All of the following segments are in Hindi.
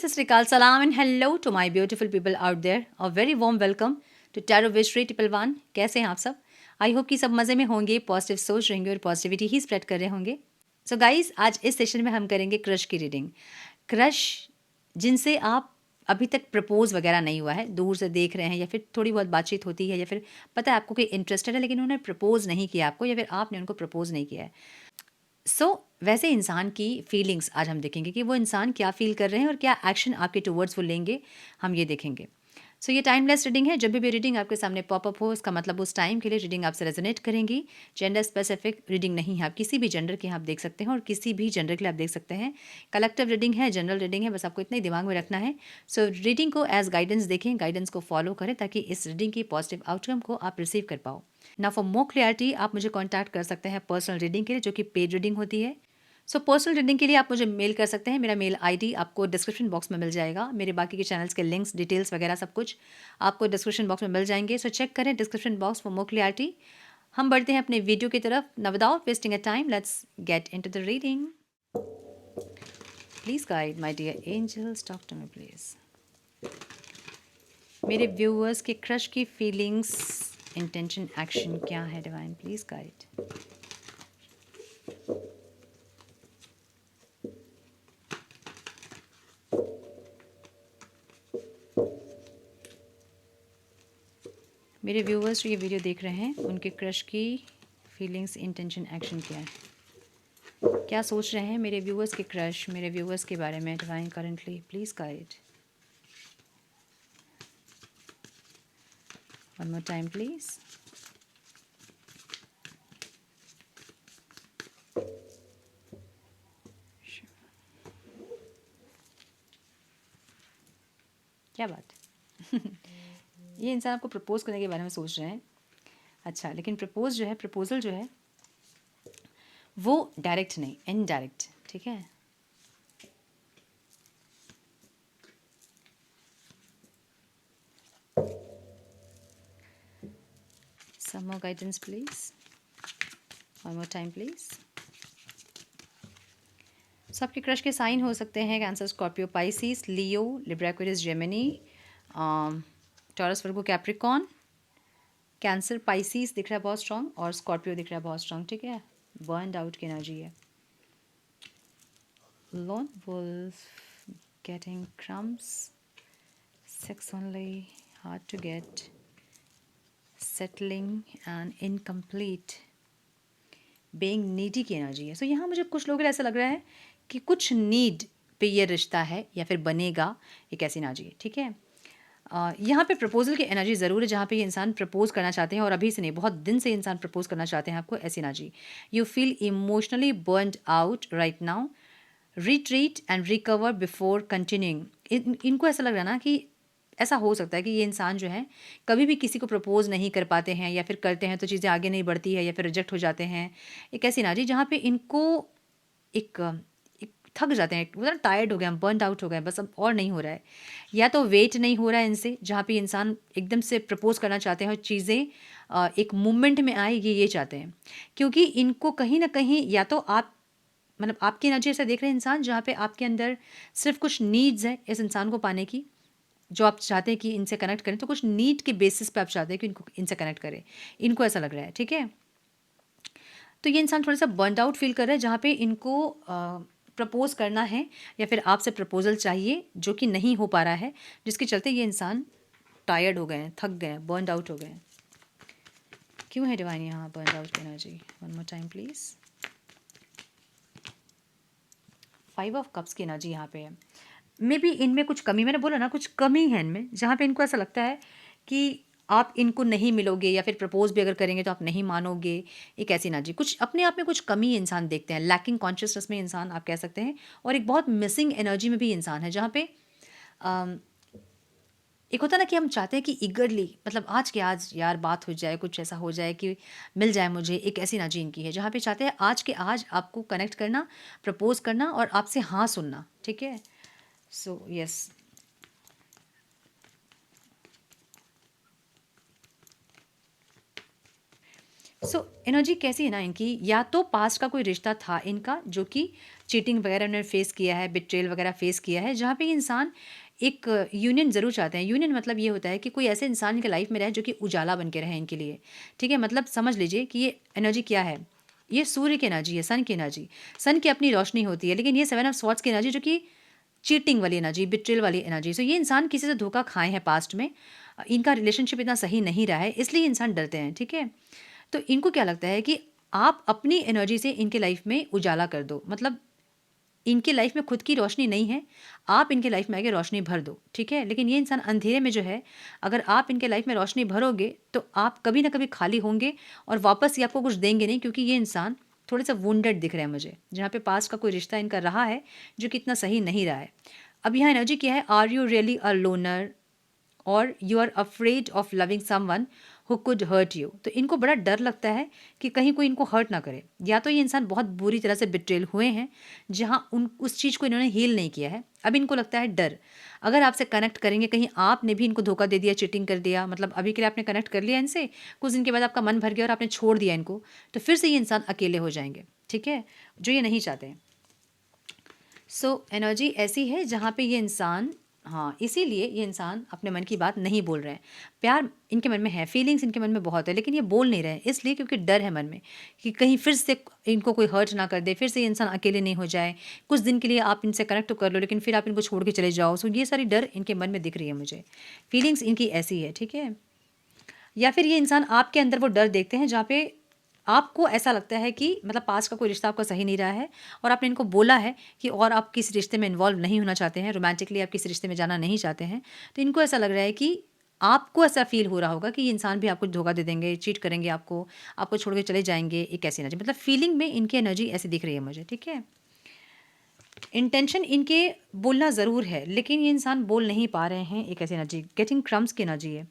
सत श्री अकाल, सलाम and hello to my beautiful people out there. A very warm welcome to tarot wishery triple one. कैसे हैं आप सब? आई होप कि सब मज़े में होंगे, पॉजिटिव सोच रहेंगे और पॉजिटिविटी ही स्प्रेड कर रहे होंगे। सो गाइस, आज इस सेशन में हम करेंगे क्रश की रीडिंग। क्रश जिनसे आप अभी तक प्रपोज वगैरह नहीं हुआ है, दूर से देख रहे हैं या फिर थोड़ी बहुत बातचीत होती है या फिर पता है आपको कि इंटरेस्टेड है लेकिन उन्होंने प्रपोज नहीं किया आपको या फिर आपने उनको प्रपोज नहीं किया है। वैसे इंसान की फीलिंग्स आज हम देखेंगे कि वो इंसान क्या फ़ील कर रहे हैं और क्या एक्शन आपके टुवर्ड्स वो लेंगे, हम ये देखेंगे। ये टाइमलेस रीडिंग है। जब भी रीडिंग आपके सामने पॉपअप हो, इसका मतलब उस टाइम के लिए रीडिंग आपसे रेजोनेट करेंगी। जेंडर स्पेसिफिक रीडिंग नहीं है, आप किसी भी जेंडर के आप देख सकते हैं और किसी भी जेंडर के लिए आप देख सकते हैं। कलेक्टिव रीडिंग है, जनरल रीडिंग है, बस आपको इतना ही दिमाग में रखना है। रीडिंग को एज गाइडेंस देखें, गाइडेंस को फॉलो करें ताकि इस रीडिंग की पॉजिटिव आउटकम को आप रिसीव कर पाओ ना। फॉर मोर क्लियरिटी आप मुझे कॉन्टैक्ट कर सकते हैं पर्सनल रीडिंग के लिए, जो कि पेड रीडिंग होती है। पर्सनल रीडिंग के लिए आप मुझे मेल कर सकते हैं। मेरा मेल आईडी आपको डिस्क्रिप्शन बॉक्स में मिल जाएगा। मेरे बाकी के चैनल्स के लिंक्स, डिटेल्स वगैरह सब कुछ आपको डिस्क्रिप्शन बॉक्स में मिल जाएंगे। चेक करें description box for more clarity. हम बढ़ते हैं अपने वीडियो की तरफ। Now without wasting a time, let's get into the reading. Please guide my dear angels, talk to me please. मेरे व्यूअर्स के क्रश की फीलिंग्स, इंटेंशन, एक्शन क्या है डिवाइन? Please guide. मेरे व्यूवर्स जो ये वीडियो देख रहे हैं, उनके क्रश की फीलिंग्स, इंटेंशन, एक्शन क्या है? क्या सोच रहे हैं मेरे व्यूवर्स के क्रश, मेरे व्यूवर्स के बारे में divine currently? Please guide. One more time please. क्या बात ये इंसान आपको प्रपोज करने के बारे में सोच रहे हैं। अच्छा, लेकिन प्रपोज जो है, प्रपोजल जो है वो डायरेक्ट नहीं, इनडायरेक्ट, ठीक है। Some more guidance please. One more time please. सबके क्रश के साइन हो सकते हैं Cancer, Scorpio, Pisces, Leo, Libra, Aquarius, Gemini, Taurus, Virgo, Capricorn. Cancer, Pisces दिख रहा है बहुत स्ट्रॉन्ग और स्कॉर्पियो दिख रहा है बहुत स्ट्रॉन्ग, ठीक है। बर्नड आउट की एनर्जी है। Lone wolf, getting crumbs, sex only, hard to get, settling and incomplete, being needy की एनर्जी है। यहाँ मुझे कुछ लोगों को ऐसा लग रहा है कि कुछ नीड पे ये रिश्ता है या फिर बनेगा, एक ऐसी एनर्जी है, ठीक है। यहाँ पे प्रपोजल की एनर्जी ज़रूर है, जहाँ पे ये इंसान प्रपोज करना चाहते हैं और अभी से नहीं, बहुत दिन से इंसान प्रपोज करना चाहते हैं आपको, ऐसी energy. You feel emotionally burned out right now, retreat and recover before continuing. इनको ऐसा लग रहा है ना कि ऐसा हो सकता है कि ये इंसान जो है कभी भी किसी को प्रपोज नहीं कर पाते हैं या फिर करते हैं तो चीज़ें आगे नहीं बढ़ती है या फिर रिजेक्ट हो जाते हैं। एक ऐसी एनर्जी जहाँ पे इनको एक एक थक जाते हैं, मतलब टायर्ड हो गए हैं, बर्नड आउट हो गए हैं, बस अब और नहीं हो रहा है। या तो वेट नहीं हो रहा है इनसे, जहाँ पे इंसान एकदम से प्रपोज करना चाहते हैं और चीज़ें एक मूवमेंट में आए, ये चाहते हैं। क्योंकि इनको कहीं ना कहीं या तो आप, मतलब आपकी एनर्जी ऐसा देख रहे हैं इंसान जहाँ पे आपके अंदर सिर्फ कुछ नीड्स है इस इंसान को पाने की, जो आप चाहते हैं कि इनसे कनेक्ट करें, तो कुछ नीड के बेसिस पे आप चाहते हैं कि इनसे कनेक्ट करें। इनको ऐसा लग रहा है, ठीक है। तो ये इंसान थोड़ा सा बर्नड आउट फील कर रहा है, जहाँ पे इनको प्रपोज करना है या फिर आपसे प्रपोजल चाहिए, जो कि नहीं हो पा रहा है, जिसके चलते ये इंसान टायर्ड हो गए हैं, थक गए हैं, बर्नड आउट हो गए हैं। क्यों है डिवाइन यहाँ बर्नड आउट की energy? One more time please. 5 of cups की एनर्जी यहाँ पे है। मे बी इनमें कुछ कमी, मैंने बोला ना कुछ कमी है इनमें, जहाँ पे इनको ऐसा लगता है कि आप इनको नहीं मिलोगे या फिर प्रपोज भी अगर करेंगे तो आप नहीं मानोगे, एक ऐसी एनर्जी। कुछ अपने आप में कुछ कमी इंसान देखते हैं, लैकिंग कॉन्शियसनेस में इंसान आप कह सकते हैं, और एक बहुत मिसिंग एनर्जी में भी इंसान है, जहाँ पे एक होता है ना कि हम चाहते हैं कि ईगरली, मतलब आज के आज यार बात हो जाए, कुछ ऐसा हो जाए कि मिल जाए मुझे, एक ऐसी एनर्जी इनकी है, जहाँ पे चाहते हैं आज के आज आपको कनेक्ट करना, प्रपोज करना और आपसे हाँ सुनना, ठीक है। यस, एनर्जी कैसी है ना इनकी, या तो पास्ट का कोई रिश्ता था इनका जो कि चीटिंग वगैरह उन्होंने फेस किया है, बिट्रेयल वगैरह फेस किया है, जहाँ पे ये इंसान एक यूनियन ज़रूर चाहते हैं। यूनियन मतलब ये होता है कि कोई ऐसे इंसान इनके लाइफ में रहे जो कि उजाला बन के रहे इनके लिए, ठीक है। मतलब समझ लीजिए कि ये एनर्जी क्या है, ये सूर्य की एनर्जी है, सन की एनर्जी। सन की अपनी रोशनी होती है, लेकिन ये सेवन ऑफ स्वॉर्ड्स की एनर्जी जो कि चीटिंग वाली एनर्जी, बिट्रेयल वाली एनर्जी। सो ये इंसान किसी से धोखा खाए हैं पास्ट में, इनका रिलेशनशिप इतना सही नहीं रहा है, इसलिए इंसान डरते हैं, ठीक है। तो इनको क्या लगता है कि आप अपनी एनर्जी से इनके लाइफ में उजाला कर दो, मतलब इनकी लाइफ में खुद की रोशनी नहीं है, आप इनके लाइफ में आके रोशनी भर दो, ठीक है। लेकिन ये इंसान अंधेरे में जो है, अगर आप इनके लाइफ में रोशनी भरोगे तो आप कभी ना कभी खाली होंगे और वापस ये आपको कुछ देंगे नहीं, क्योंकि ये इंसान थोड़े से वुंडेड दिख रहे हैं मुझे, जहाँ पे पास्ट का कोई रिश्ता इनका रहा है जो कि इतना सही नहीं रहा है। अब यहाँ एनर्जी क्या है, are you really a loner और you are afraid of loving someone who could hurt you. तो इनको बड़ा डर लगता है कि कहीं कोई इनको हर्ट ना करे, या तो ये इंसान बहुत बुरी तरह से बिट्रेल हुए हैं जहाँ उन उस चीज़ को इन्होंने हील नहीं किया है। अब इनको लगता है डर, अगर आपसे कनेक्ट करेंगे कहीं आपने भी इनको धोखा दे दिया, चीटिंग कर दिया, मतलब अभी के लिए आपने कनेक्ट कर लिया इनसे, कुछ दिन के बाद आपका मन भर गया और आपने छोड़ दिया इनको, तो फिर से ये इंसान अकेले हो जाएंगे, ठीक है, जो ये नहीं चाहते हैं। एनर्जी ऐसी है जहाँ पे ये इंसान, हाँ, इसीलिए ये इंसान अपने मन की बात नहीं बोल रहे हैं। प्यार इनके मन में है, फीलिंग्स इनके मन में बहुत है, लेकिन ये बोल नहीं रहे हैं, इसलिए क्योंकि डर है मन में कि कहीं फिर से इनको कोई हर्ट ना कर दे, फिर से ये इंसान अकेले नहीं हो जाए। कुछ दिन के लिए आप इनसे कनेक्ट तो कर लो, लेकिन फिर आप इनको छोड़ के चले जाओ। ये सारी डर इनके मन में दिख रही है मुझे, फीलिंग्स इनकी ऐसी है, ठीक है। या फिर ये इंसान आपके अंदर वो डर देखते हैं जहाँ पे आपको ऐसा लगता है कि मतलब पास का कोई रिश्ता आपका सही नहीं रहा है, और आपने इनको बोला है कि और आप किसी रिश्ते में इन्वॉल्व नहीं होना चाहते हैं, रोमांटिकली आप किसी रिश्ते में जाना नहीं चाहते हैं। तो इनको ऐसा लग रहा है कि आपको ऐसा फील हो रहा होगा कि ये इंसान भी आपको धोखा दे देंगे, चीट करेंगे आपको छोड़ के चले जाएंगे, एक ऐसी एनर्जी, मतलब फीलिंग में इनकी एनर्जी ऐसी दिख रही है मुझे, ठीक है। इंटेंशन इनके बोलना ज़रूर है, लेकिन ये इंसान बोल नहीं पा रहे हैं, एक ऐसी एनर्जी गेटिंग क्रम्स की एनर्जी है।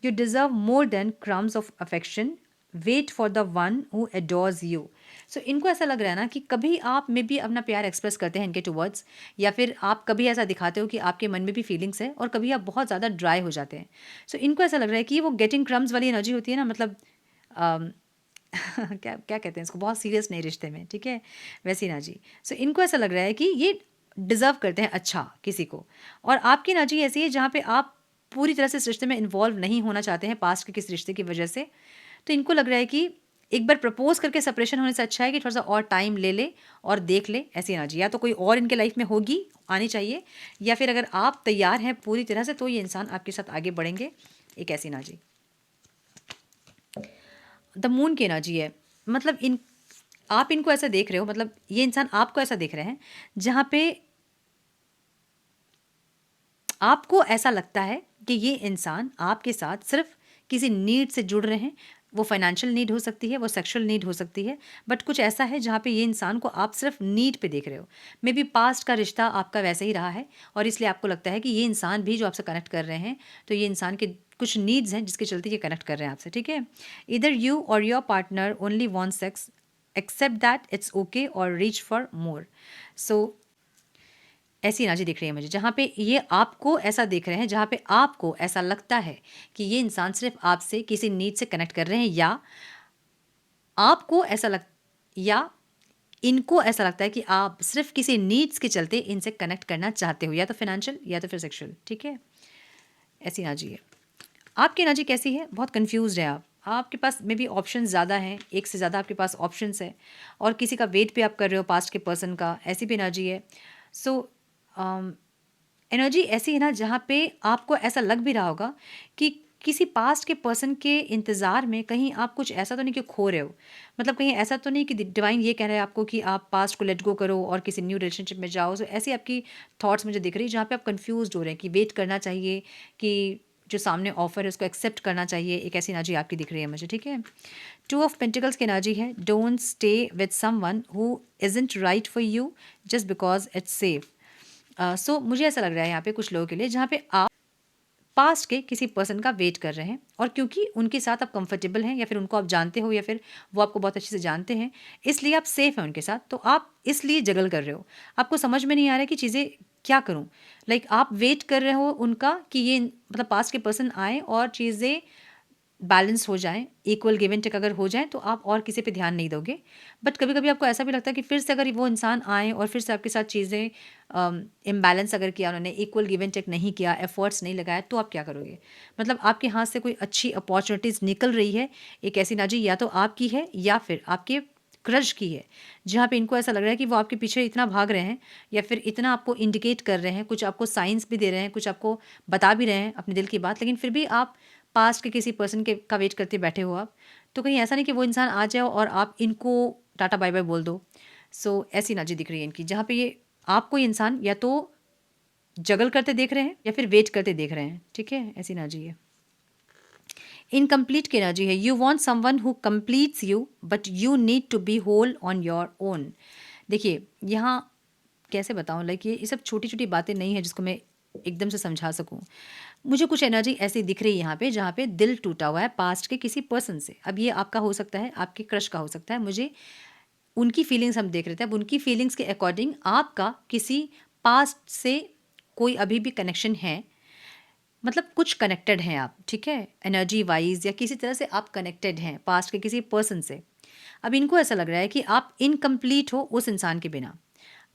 You deserve more than crumbs of affection, wait for the one who adores you. इनको ऐसा लग रहा है ना कि कभी आप में भी अपना प्यार एक्सप्रेस करते हैं इनके टुवर्ड्स, या फिर आप कभी ऐसा दिखाते हो कि आपके मन में भी फीलिंग्स है, और कभी आप बहुत ज़्यादा ड्राई हो जाते हैं। इनको ऐसा लग रहा है कि वो गेटिंग क्रम्स वाली एनर्जी होती है ना, मतलब क्या क्या कहते हैं इसको, बहुत सीरियस नहीं रिश्ते में, ठीक है, वैसी एनर्जी। इनको ऐसा लग रहा है कि ये डिज़र्व करते हैं अच्छा किसी को, और आपकी एनर्जी ऐसी है जहाँ पे आप पूरी तरह से इस रिश्ते में इन्वॉल्व नहीं होना चाहते हैं पास्ट के किसी रिश्ते की वजह से। तो इनको लग रहा है कि एक बार प्रपोज करके सेपरेशन होने से अच्छा है कि थोड़ा सा और टाइम ले ले और देख ले, ऐसी एनर्जी। या तो कोई और इनके लाइफ में होगी, आनी चाहिए, या फिर अगर आप तैयार हैं पूरी तरह से तो ये इंसान आपके साथ आगे बढ़ेंगे, एक ऐसी एनर्जी। द मून की एनर्जी है, मतलब इन आप इनको ऐसा देख रहे हो, मतलब ये इंसान आपको ऐसा देख रहे हैं जहाँ पे आपको ऐसा लगता है कि ये इंसान आपके साथ सिर्फ किसी नीड से जुड़ रहे हैं। वो फाइनेंशियल नीड हो सकती है, वो सेक्सुअल नीड हो सकती है, बट कुछ ऐसा है जहाँ पे ये इंसान को आप सिर्फ नीड पे देख रहे हो। मे बी पास्ट का रिश्ता आपका वैसे ही रहा है, और इसलिए आपको लगता है कि ये इंसान भी जो आपसे कनेक्ट कर रहे हैं, तो ये इंसान के कुछ नीड्स हैं जिसके चलते ये कनेक्ट कर रहे हैं आपसे, ठीक है। इधर यू और your partner only want sex, accept that it's okay और रीच फॉर मोर। ऐसी एनर्जी दिख रही है मुझे, जहाँ पे ये आपको ऐसा देख रहे हैं, जहाँ पे आपको ऐसा लगता है कि ये इंसान सिर्फ आपसे किसी नीड से कनेक्ट कर रहे हैं, या आपको ऐसा लग या इनको ऐसा लगता है कि आप सिर्फ किसी नीड्स के चलते इनसे कनेक्ट करना चाहते हो, या तो फाइनेंशियल या तो फिर सेक्सुअल, ठीक है। ऐसी एनर्जी है। आपकी एनर्जी कैसी है, बहुत कंफ्यूज्ड है आप, आपके पास मे बी ऑप्शन ज़्यादा हैं, एक से ज़्यादा आपके पास ऑप्शंस है, और किसी का वेट पे आप कर रहे हो पास्ट के पर्सन का, ऐसी भी एनर्जी है। सो एनर्जी ऐसी है ना जहाँ पे आपको ऐसा लग भी रहा होगा कि किसी पास्ट के पर्सन के इंतज़ार में कहीं आप कुछ ऐसा तो नहीं कि खो रहे हो, मतलब कहीं ऐसा तो नहीं कि डिवाइन ये कह रहा है आपको कि आप पास्ट को लेट गो करो और किसी न्यू रिलेशनशिप में जाओ। ऐसी आपकी थॉट्स मुझे दिख रही है जहाँ पे आप कंफ्यूज हो रहे हैं कि वेट करना चाहिए कि जो सामने ऑफर है उसको एक्सेप्ट करना चाहिए, एक ऐसी एनर्जी आपकी दिख रही है मुझे, ठीक है। टू ऑफ पेंटिकल्स की एनर्जी है, don't stay with someone who isn't right for you just because it's safe. मुझे ऐसा लग रहा है यहाँ पे कुछ लोगों के लिए जहाँ पे आप पास्ट के किसी पर्सन का वेट कर रहे हैं, और क्योंकि उनके साथ आप कंफर्टेबल हैं, या फिर उनको आप जानते हो, या फिर वो आपको बहुत अच्छे से जानते हैं, इसलिए आप सेफ हैं उनके साथ, तो आप इसलिए जगल कर रहे हो। आपको समझ में नहीं आ रहा है कि चीज़ें क्या करूँ, लाइक आप वेट कर रहे हो उनका कि ये मतलब पास्ट के पर्सन आए और चीज़ें बैलेंस हो जाएँ, इक्वल गिव एंड टेक अगर हो जाए तो आप और किसी पे ध्यान नहीं दोगे। बट कभी-कभी आपको ऐसा भी लगता है कि फिर से अगर वो इंसान आए और फिर से आपके साथ चीज़ें इम्बैलेंस अगर किया उन्होंने, इक्वल गिव एंड टेक नहीं किया, एफर्ट्स नहीं लगाया, तो आप क्या करोगे? मतलब आपके हाथ से कोई अच्छी अपॉर्च्युनिटीज़ निकल रही है, एक ऐसी नाजी या तो आपकी है या फिर आपके क्रश की है, जहाँ पे इनको ऐसा लग रहा है कि वो आपके पीछे इतना भाग रहे हैं या फिर इतना आपको इंडिकेट कर रहे हैं, कुछ आपको साइंस भी दे रहे हैं, कुछ आपको बता भी रहे हैं अपने दिल की बात, लेकिन फिर भी आप पास्ट के किसी पर्सन के का वेट करते बैठे हो आप। तो कहीं ऐसा नहीं कि वो इंसान आ जाए और आप इनको टाटा बाय बाय बोल दो। सो ऐसी नाजी दिख रही है इनकी, जहाँ पे ये आपको ये इंसान या तो जगल करते देख रहे हैं या फिर वेट करते देख रहे हैं, ठीक है? ऐसी नाजी है। इनकम्प्लीट की एनर्जी है, you want someone who completes you but you need to be whole on your own. देखिए यहाँ कैसे बताऊँ, लाइक ये सब छोटी छोटी बातें नहीं है जिसको मैं एकदम से समझा सकूँ। मुझे कुछ एनर्जी ऐसी दिख रही है यहाँ पे, जहाँ पे दिल टूटा हुआ है पास्ट के किसी पर्सन से। अब ये आपका हो सकता है, आपके क्रश का हो सकता है, मुझे उनकी फीलिंग्स हम देख रहे थे। अब उनकी फीलिंग्स के अकॉर्डिंग आपका किसी पास्ट से कोई अभी भी कनेक्शन है, मतलब कुछ कनेक्टेड हैं आप, ठीक है? एनर्जी वाइज या किसी तरह से आप कनेक्टेड हैं पास्ट के किसी पर्सन से। अब इनको ऐसा लग रहा है कि आप इनकम्प्लीट हो उस इंसान के बिना।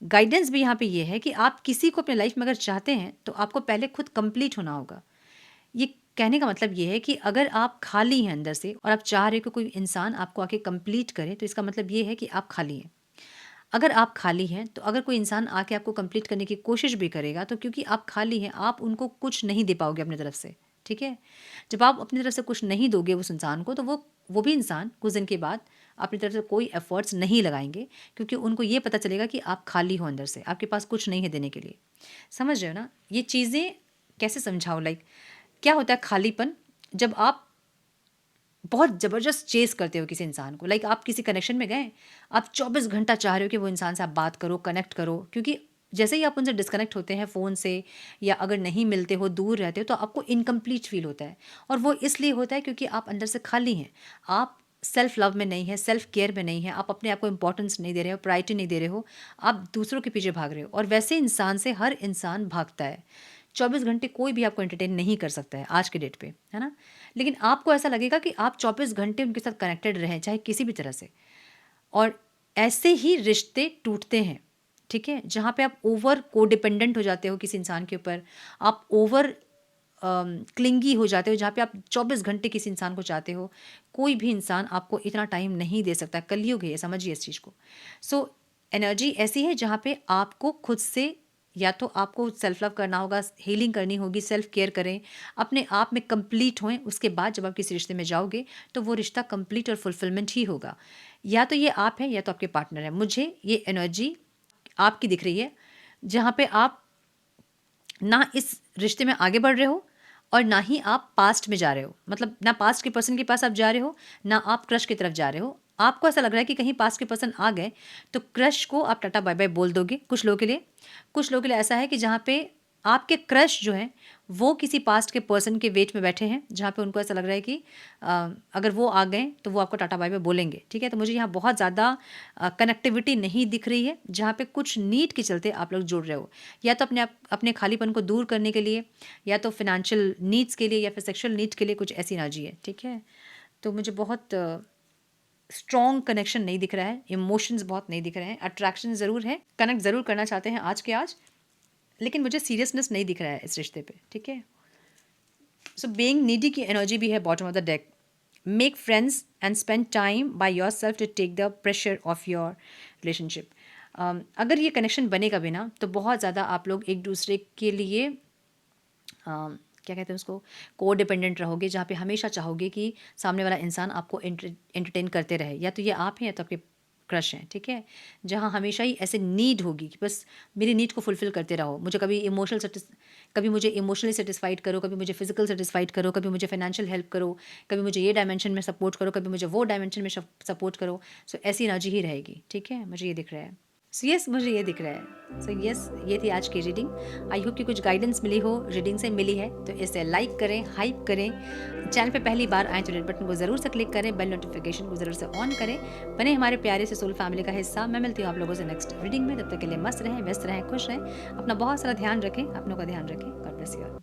गाइडेंस भी यहाँ पे ये है कि आप किसी को अपने लाइफ में अगर चाहते हैं तो आपको पहले खुद कंप्लीट होना होगा। ये कहने का मतलब ये है कि अगर आप खाली हैं अंदर से और आप चाह रहे हो कि कोई इंसान आपको आके कंप्लीट करे, तो इसका मतलब ये है कि आप खाली हैं। अगर आप खाली हैं तो अगर कोई इंसान आके आपको कंप्लीट करने की कोशिश भी करेगा, तो क्योंकि आप खाली हैं, आप उनको कुछ नहीं दे पाओगे अपनी तरफ से, ठीक है? जब आप अपनी तरफ से कुछ नहीं दोगे उस इंसान को, तो वो भी इंसान कुछ दिन के बाद अपनी तरफ से कोई एफर्ट्स नहीं लगाएंगे, क्योंकि उनको ये पता चलेगा कि आप खाली हो अंदर से, आपके पास कुछ नहीं है देने के लिए। समझ रहे हो ना? ये चीज़ें कैसे समझाओ, लाइक क्या होता है खालीपन, जब आप बहुत ज़बरदस्त चेज़ करते हो किसी इंसान को, लाइक आप किसी कनेक्शन में गए, आप 24 घंटा चाह रहे हो कि वो इंसान से आप बात करो, कनेक्ट करो, क्योंकि जैसे ही आप उनसे डिस्कनेक्ट होते हैं फ़ोन से या अगर नहीं मिलते हो, दूर रहते हो, तो आपको इनकम्प्लीट फ़ील होता है। और वो इसलिए होता है क्योंकि आप अंदर से खाली हैं। आप सेल्फ लव में नहीं है, सेल्फ केयर में नहीं है, आप अपने आप को इंपॉर्टेंस नहीं दे रहे हो, प्रायोरिटी नहीं दे रहे हो, आप दूसरों के पीछे भाग रहे हो। और वैसे इंसान से हर इंसान भागता है। 24 घंटे कोई भी आपको एंटरटेन नहीं कर सकता है आज के डेट पे, है ना? लेकिन आपको ऐसा लगेगा कि आप 24 घंटे उनके साथ कनेक्टेड रहें, चाहे किसी भी तरह से। और ऐसे ही रिश्ते टूटते हैं, ठीक है? जहाँ पे आप ओवर कोडिपेंडेंट हो जाते हो किसी इंसान के ऊपर, आप ओवर क्लिंगी हो जाते हो, जहाँ पे आप 24 घंटे किसी इंसान को चाहते हो। कोई भी इंसान आपको इतना टाइम नहीं दे सकता, कलयुग है ये, समझिए इस चीज़ को। सो एनर्जी ऐसी है जहाँ पे आपको खुद से या तो आपको सेल्फ लव करना होगा, हीलिंग करनी होगी, सेल्फ केयर करें, अपने आप में कंप्लीट होएं, उसके बाद जब आप किसी रिश्ते में जाओगे तो वो रिश्ता कंप्लीट और फुलफिलमेंट ही होगा। या तो ये आप हैं या तो आपके पार्टनर है। मुझे ये एनर्जी आपकी दिख रही है, जहाँ पे आप ना इस रिश्ते में आगे बढ़ रहे हो और ना ही आप पास्ट में जा रहे हो। मतलब ना पास्ट के पर्सन के पास आप जा रहे हो, ना आप क्रश की तरफ जा रहे हो। आपको ऐसा लग रहा है कि कहीं पास्ट के पर्सन आ गए तो क्रश को आप टाटा बाय बाय बोल दोगे कुछ लोगों के लिए। कुछ लोगों के लिए ऐसा है कि जहाँ पे आपके क्रश जो हैं वो किसी पास्ट के पर्सन के वेट में बैठे हैं, जहाँ पे उनको ऐसा लग रहा है कि अगर वो आ गए तो वो आपको टाटा बाय बाय बोलेंगे, ठीक है? तो मुझे यहाँ बहुत ज़्यादा कनेक्टिविटी नहीं दिख रही है, जहाँ पे कुछ नीड के चलते आप लोग जुड़ रहे हो, या तो अपने खालीपन को दूर करने के लिए, या तो फिनेंशियल नीड्स के लिए, या फिर सेक्शुअल नीड्स के लिए, कुछ ऐसी एनर्जी है, ठीक है? तो मुझे बहुत स्ट्रॉन्ग कनेक्शन नहीं दिख रहा है, इमोशंस बहुत नहीं दिख रहे हैं, अट्रैक्शन ज़रूर है, कनेक्ट ज़रूर करना चाहते हैं आज के आज, लेकिन मुझे सीरियसनेस नहीं दिख रहा है इस रिश्ते पे, ठीक है? सो बीइंग नीडी की एनर्जी भी है bottom of the deck. Make friends and spend time by yourself to take the pressure off your relationship. अगर ये कनेक्शन बनेगा भी ना, तो बहुत ज़्यादा आप लोग एक दूसरे के लिए क्या कहते हैं उसको, को डिपेंडेंट रहोगे, जहाँ पे हमेशा चाहोगे कि सामने वाला इंसान आपको एंटरटेन करते रहे, या तो ये आप हैं या तो आपके क्रश हैं, ठीक है? जहाँ हमेशा ही ऐसे नीड होगी कि बस मेरी नीड को फुलफ़िल करते रहो। मुझे कभी मुझे इमोशनली सेटिस्फाइड करो, कभी मुझे फिजिकल सेटिस्फाइड करो, कभी मुझे फाइनेंशियल हेल्प करो, कभी मुझे ये डायमेंशन में सपोर्ट करो, कभी मुझे वो डायमेंशन में सपोर्ट करो। सो ऐसी एनर्जी ही रहेगी, ठीक है? मुझे ये दिख रहा है। सो यस, मुझे ये दिख रहा है। सो यस, ये थी आज की रीडिंग। आई होप कि कुछ गाइडेंस मिली हो, रीडिंग से मिली है तो इसे लाइक करें, हाइप करें। चैनल पे पहली बार आए तो रेड बटन को ज़रूर से क्लिक करें, बेल नोटिफिकेशन को ज़रूर से ऑन करें, बने हमारे प्यारे से सोल फैमिली का हिस्सा। मैं मिलती हूँ आप लोगों से नेक्स्ट रीडिंग में। तब तक के लिए मस्त रहें, व्यस्त रहें, खुश रहें, अपना बहुत सारा ध्यान रखें, अपनों का ध्यान रखें। God bless you all.